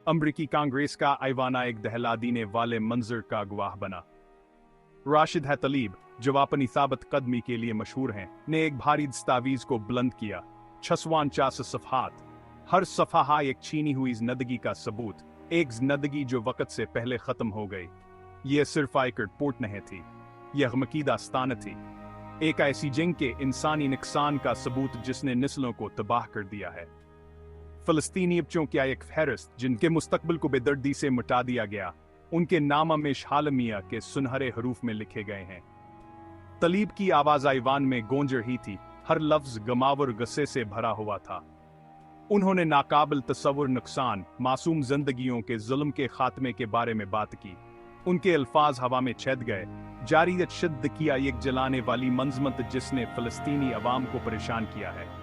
अमरीकी कांग्रेस का ऐवाना एक दहला देने वाले मंजर का गवाह बना। राशिद है तलीब, जो अपनी साबित कदमी के लिए मशहूर हैं, ने एक भारी दस्तावेज को बुलंद किया। 56 सफ़हात, हर सफ़हा एक छीनी हुई जिंदगी का सबूत, एक जिंदगी जो वक्त से पहले खत्म हो गई। यह सिर्फ एक रिपोर्ट नहीं थी, यह गमकी दास्तान थी, एक ऐसी जंग के इंसानी नुकसान का सबूत जिसने नस्लों को तबाह कर दिया है। फ़लस्तीनी बच्चों की एक फहरिस्त जिनके मुस्तकबिल को बेदर्दी से मिटा दिया गया, उनके नाम हमेश हालमिया के सुनहरे हरूफ में लिखे गए हैं। तलीब की आवाज़ ऐवान में गूंज रही थी, हर लफ्ज़ गमावर गुस्से से भरा हुआ था। उन्होंने नाकाबिल तसव्वुर नुकसान, मासूम जिंदगियों के जुल्म के खात्मे के बारे में बात की। उनके अल्फाज हवा में छेद गए, जारी शिद्द किया एक जलाने वाली मंजमत जिसने फ़लस्तीनी अवाम को परेशान किया है।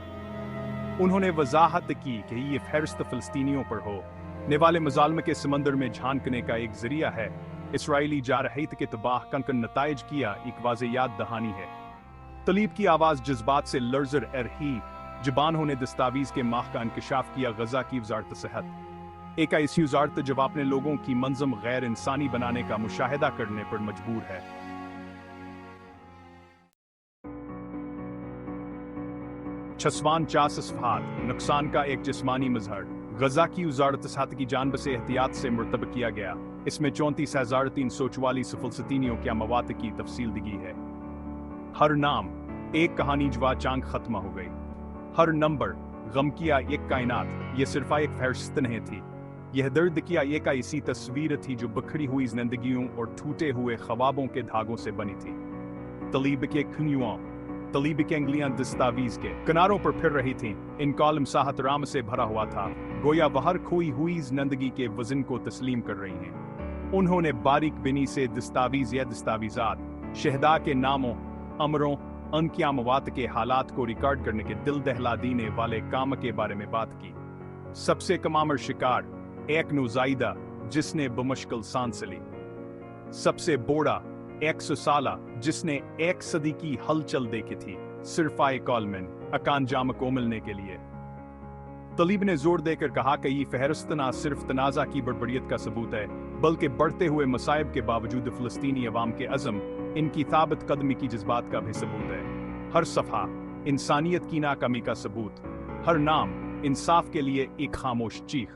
उन्होंने वजाहत की कि ये फहरिस्त फ़लस्तीनियों पर हो ने वाले मुजालमे के समंदर में झांकने का एक जरिया है। इसराइली जारहीत के तबाह कनकन नताइज किया एक वाज़े याद दहानी है। तलीब की आवाज़ जज्बात से लर्जर रही, जुबानों ने दस्तावेज के माह का इंकशाफ किया। गजा की वजारत सेहत एक ऐसी वजारत जब अपने लोगों की मंजम गैर इंसानी बनाने का मुशाहिदा करने पर मजबूर है। 56 सफ़हात, नुकसान का एक जिस्मानी मजहर। गजा की वजारत सेहत की जानब से एहतियात से मुरतब किया गया। इसमें 34,344 फ़लस्तीनियों के मवात की तफसील दी गई है। हर नाम एक कहानी जवा चांग खत्म हो गई, हर नंबर गम किया एक कायनात। यह सिर्फ एक फहरिस्त नहीं थी, यह दर्द किया एक ऐसी तस्वीर थी जो बिखरी हुई जिंदगियों और टूटे हुए ख्वाबों के धागों से बनी थी। तलीब के खुनियों, तलीब के अंगलियां दस्तावेज के किनारों पर फिर रही थीं। इन कॉलम साहत राम से भरा हुआ था, गोया वहर खोई हुई जिंदगी के वजन को तस्लीम कर रही हैं। उन्होंने बारीक बिनी से दस्तावेज या दस्तावेजात, शहदा के नामों, अमरों, उनकी मवात के हालात को रिकॉर्ड करने के दिल दहला देने वाले काम के बारे में बात की। सबसे कमामर शिकार, एक नौजायदा जिसने बमुश्किल सांस ली। सबसे बूढ़ा, 100 साला जिसने 1 सदी की हलचल देखी थी, सिर्फ आए कॉलमैन अकान जाम को मिलने के लिए। तलीब ने जोर देकर कहा कि ये फहरिस्त ना सिर्फ तनाज़ा की बड़बड़ियत का सबूत है, बल्कि बढ़ते हुए मसाइब के बावजूद फ़लस्तीनी अवाम के अज़म, इनकी साबित कदमी की जज्बात का भी सबूत है। हर सफ़हा इंसानियत की नाकामी का सबूत, हर नाम इंसाफ के लिए एक खामोश चीख।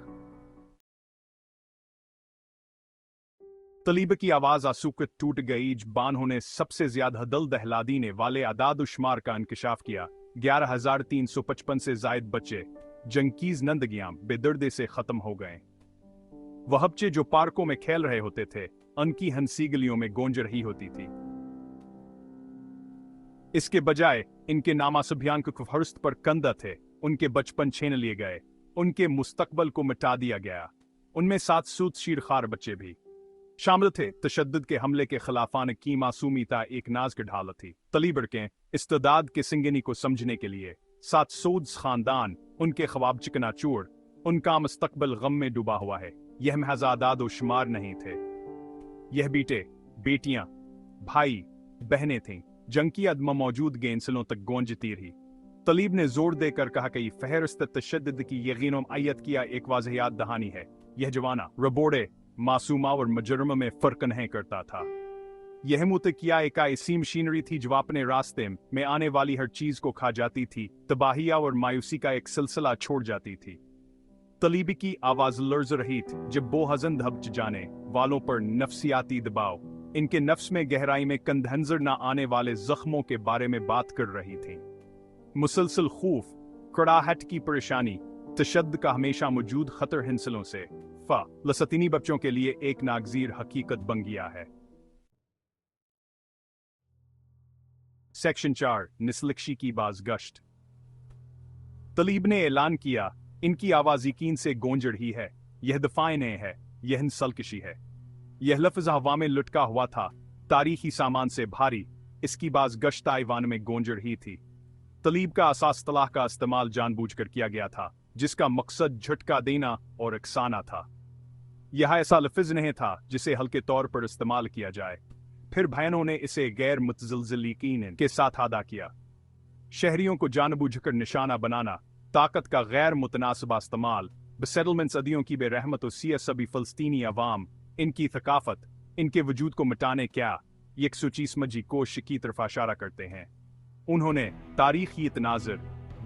तलीब की आवाज़ आसूक टूट गई। जुबानों ने सबसे ज्यादा दिल दहला देने वाले आदाद-ओ-शुमार का इंकशाफ किया। 11,355 से जायद बच्चे जंग की जिंदगियां बेदर्दे से खत्म हो गए। वह बच्चे जो पार्कों में खेल रहे होते थे, उनकी हंसी गलियों में गूंज रही होती थी। इसके बजाय इनके नामासुबियान के फहरिस्त पर कंधा थे। उनके बचपन छीन लिए गए, उनके मुस्तकबल को मिटा दिया गया। उनमें 700 शीरखार बच्चे भी शामिल थे। तशद्दुद के हमले के खिलाफान की मासूमियत एक नाज की ढाल थी। तलीब के इस्तेदाद के सिंगनी को समझने के लिए 700 खानदान, उनके ख्वाब चिकनाचूर, उनका मुस्तकबल गम में डूबा हुआ है। यह महज आदाद व शुमार नहीं थे, यह बेटे, बेटियां, भाई, बहनें थीं। जंग की अदम मौजूद गेंसलों तक गूंजती रही। तलीब ने जोर देकर कहा कि यह फहरिस्त तशद्दुद की यकीन आयत किया एक वाज़ेह याद दहानी है। यह जवाना रबोड़े, मासूमा और मुजर्म में फर्क नहीं करता था। यह मुतकिया एक ऐसी मशीनरी थी जो अपने रास्ते में आने वाली हर चीज को खा जाती थी, तबाहिया और मायूसी का एक सिलसिला छोड़ जाती थी। तलीबी की आवाज लर्ज रही थी जब बोहजन धब्च जाने वालों पर नफ्सियाती दबाव, इनके नफ्स में गहराई में कंधंजर न आने वाले जख्मों के बारे में बात कर रही थी। मुसलसल खौफ, कड़ाहट की परेशानी, तशद्दुद का हमेशा मौजूद खतर हिंसलों से फ़लस्तीनी बच्चों के लिए एक नागज़ीर हकीकत बन गया है। सेक्शन 4, निस्लकशी की बाज़गश्त। तलीब ने ऐलान किया, इनकी आवाज़ यकीन से गूंज रही है। यह दफ़ाए नहीं है, यह नस्लकशी है। यह लफ्ज़ हवा में लुटका हुआ था, तारीखी सामान से भारी। इसकी बाज़गश्त ऐवान में गूंज रही थी। तलीब का असास तलाह का इस्तेमाल जानबूझकर किया गया था, जिसका मकसद झटका देना और अक्साना था। यह ऐसा लफ्ज़ नहीं था जिसे हल्के तौर पर इस्तेमाल किया जाए। फिर बहनों ने इसे गैर मुतज़लज़िल यकीन के साथ अदा किया। शहरियों को जानबूझकर निशाना बनाना, ताकत का गैर मुतनासिबा इस्तेमाल, सेटलमेंट्स सदियों की बेरहमत और सिया सभी फ़लस्तीनी अवाम, इनकी थकाफत, इनके वजूद को मिटाने क्या यकसुचीसमजी कोश की तरफ इशारा करते हैं। उन्होंने तारीखी तनाज़ुर,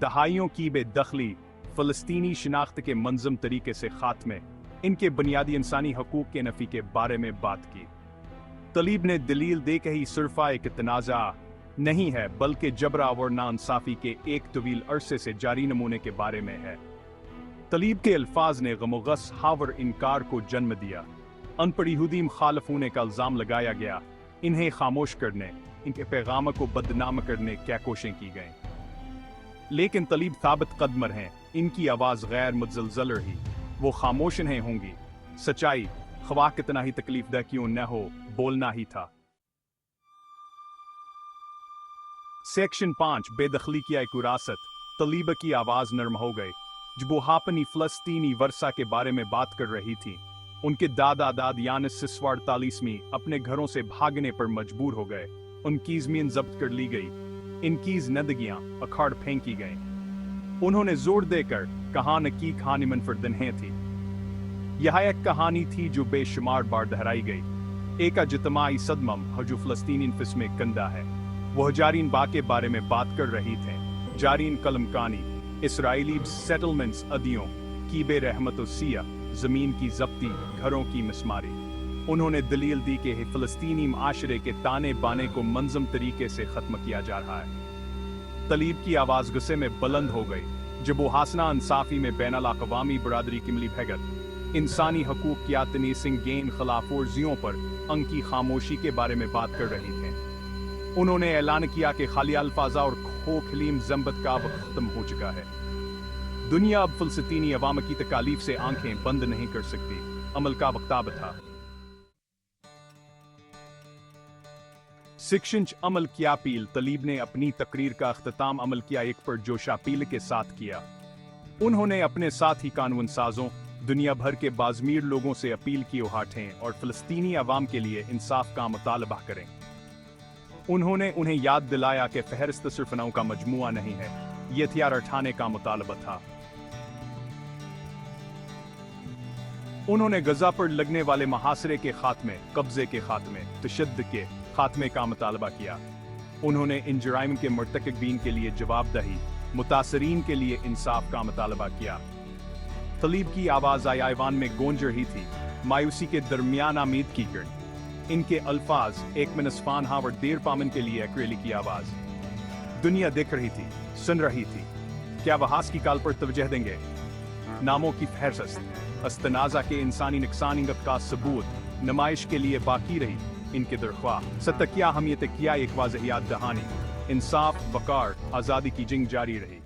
दहाइयों की बेदखली, फ़लस्तीनी शिनाख्त के मंज़म तरीके से खात्मे, इनके बुनियादी इंसानी हकूक़ के नफ़ी के बारे में बात की। तलीब ने दलील दे के ही सिर्फ़ा एक तनाज़ा नहीं है बल्कि जबरा और नाइंसाफ़ी के एक तवील अरसे से जारी नमूने के बारे में है। तलीब के अल्फाज ने गमोगस हावर इनकार को जन्म दिया। अनपढ़ यहूदी मुखालफून का इल्ज़ाम लगाया गया, इन्हें खामोश करने, इनके पैगाम को बदनाम करने क्या कोशिशें की गईं। लेकिन तलीब साबित कदमर हैं, इनकी आवाज़ गैर मुतज़लज़ल रही, वो खामोश नहीं होंगी। सच्चाई ख्वाह कितना ही तकलीफदह क्यों न हो, बोलना ही था। सेक्शन 5 बेदखली की एक विरासत। तलीब की आवाज़ नरम हो गई जब वो अपनी फ़लस्तीनी वर्षा के बारे में बात कर रही थी। उनके दादा दाद यानी 48वीं अपने घरों से भागने पर मजबूर हो गए। उनकी ज़मीन जब्त कर ली गई, इनकी ज़िंदगियां अखाड़ फेंकी गईं। उन्होंने जोर देकर कहा न की कहानी मनफरदन्हें थी। यह एक कहानी थी जो बेशुमार बार दोहराई गई। एक अजतमाई सदमम हजू फ़लस्तीनी फिस में कंदा है। वह जारीन बा के बारे में बात कर रही थे। जारीन कलमकानी, इसराइली सेटलमेंट्स अदियों की बेरहमत सिया, ज़मीन की जब्ती, घरों की मिसमारी। उन्होंने दलील दी कि फ़लस्तीनी माशरे के ताने बाने को मंज़म तरीके से ख़त्म किया जा रहा है। तलीब की आवाज़ गुस्से में बुलंद हो गई जब वो हासना इंसाफ़ी में बैनुल अक़वामी बरादरी की मिली भगत, इंसानी हकूक़ की आतनी सिंगेन खिलाफ वर्जियों पर उनकी खामोशी के बारे में बात कर रही थे। उन्होंने ऐलान किया कि खाली अल्फाजा और खोखलीम ज़ंबत का वक्त ख़त्म हो चुका है। दुनिया अब फ़लस्तीनी अवाम की तकालीफ से आंखें बंद नहीं कर सकती। अमल का वक्त अब था। सेक्शन अमल की अपील। तलीब ने अपनी तकरीर का अख्ताम अमल किया एक पर जोशापील के साथ किया। उन्होंने अपने साथ ही कानून साजों, दुनिया भर के बाज़मीर लोगों से अपील की उठाएं और फ़लस्तीनी अवाम के लिए इंसाफ का मुतालबा करें। उन्होंने उन्हें याद दिलाया कि फहरिस्त सिर्फ नामों का मजमुआ नहीं है, ये हथियार उठाने का मुतालबा था। उन्होंने गजा पर लगने वाले मुहासरे के खात्मे, कब्जे के खात्मे, तशद्दुद के खात्मे का मुतालबा किया। उन्होंने इन जराइम के मुर्तकिबीन के लिए जवाबदही, मुतासरीन के लिए इंसाफ का मुतालबा किया। तलीब की आवाज़ आयावान में गूंज रही थी, मायूसी के दरमियान आमीद की कर। इनके अल्फाज एक मिनस्फान हावर देर पामन के लिए अकेली की आवाज़। दुनिया देख रही थी, सुन रही थी। क्या वहास की काल पर तवज्जो देंगे? नामों की फहरिस्त, अस्तनाजा के इंसानी नुकसानियत का सबूत नुमाइश के लिए बाकी रही। इनके दरख्वाह सतकिया हमियत किया एक वाज़हियात दहानी, इंसाफ, वकार, आज़ादी की जंग जारी रही।